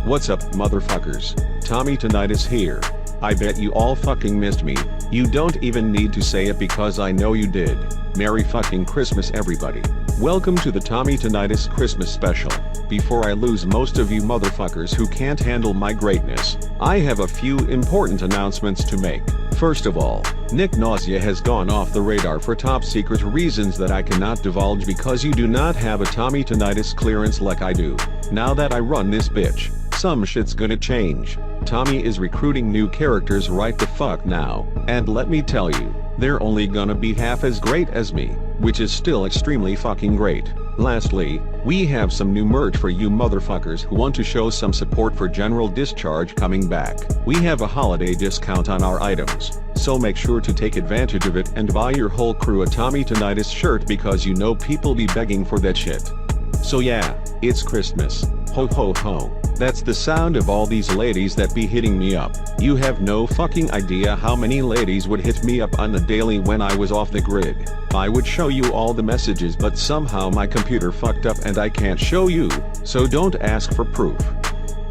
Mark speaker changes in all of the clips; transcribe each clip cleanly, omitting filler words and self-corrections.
Speaker 1: What's up, motherfuckers? Tommy Tinnitus here. I bet you all fucking missed me. You don't even need to say it because I know you did. Merry fucking Christmas, everybody. Welcome to the Tommy Tinnitus Christmas special. Before I lose most of you motherfuckers who can't handle my greatness, I have a few important announcements to make. First of all, Nick Nausea has gone off the radar for top secret reasons that I cannot divulge because you do not have a Tommy Tinnitus clearance like I do. Now that I run this bitch, some shit's gonna change. Tommy is recruiting new characters right the fuck now, and let me tell you, they're only gonna be half as great as me, which is still extremely fucking great. Lastly, we have some new merch for you motherfuckers who want to show some support for General Discharge coming back. We have a holiday discount on our items, so make sure to take advantage of it and buy your whole crew a Tommy Tinnitus shirt because you know people be begging for that shit. So yeah, it's Christmas. Ho ho ho. That's the sound of all these ladies that be hitting me up. You have no fucking idea how many ladies would hit me up on the daily when I was off the grid. I would show you all the messages, but somehow my computer fucked up and I can't show you, so don't ask for proof.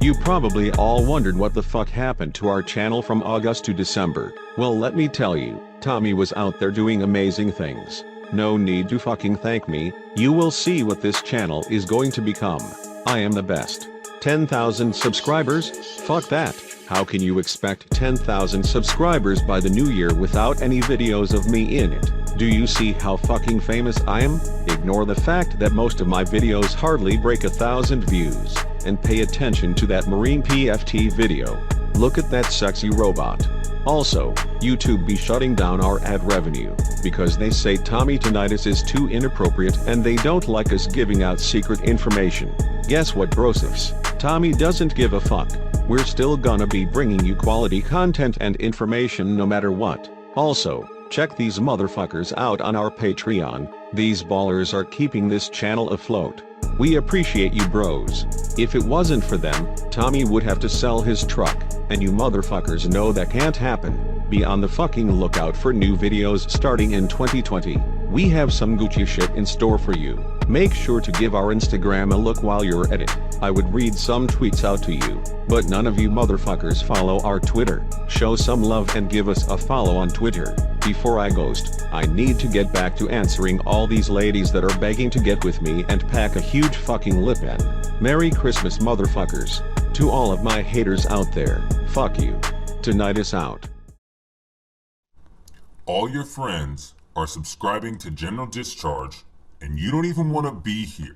Speaker 1: You probably all wondered what the fuck happened to our channel from August to December. Well, let me tell you, Tommy was out there doing amazing things. No need to fucking thank me, you will see what this channel is going to become. I am the best. 10,000 subscribers? Fuck that. How can you expect 10,000 subscribers by the new year without any videos of me in it? Do you see how fucking famous I am? Ignore the fact that most of my videos hardly break 1,000 views, and pay attention to that Marine PFT video. Look at that sexy robot. Also, YouTube be shutting down our ad revenue, because they say Tommy Tinnitus is too inappropriate and they don't like us giving out secret information. Guess what, brosifs? Tommy doesn't give a fuck. We're still gonna be bringing you quality content and information no matter what. Also, check these motherfuckers out on our Patreon. These ballers are keeping this channel afloat. We appreciate you bros. If it wasn't for them, Tommy would have to sell his truck, and you motherfuckers know that can't happen. Be on the fucking lookout for new videos starting in 2020. We have some Gucci shit in store for you. Make sure to give our Instagram a look while you're at it. I would read some tweets out to you, but none of you motherfuckers follow our Twitter. Show some love and give us a follow on Twitter. Before I ghost, I need to get back to answering all these ladies that are begging to get with me and pack a huge fucking lip in. Merry Christmas, motherfuckers. To all of my haters out there, fuck you. Tinnitus out.
Speaker 2: All your friends are subscribing to General Discharge, and you don't even want to be here.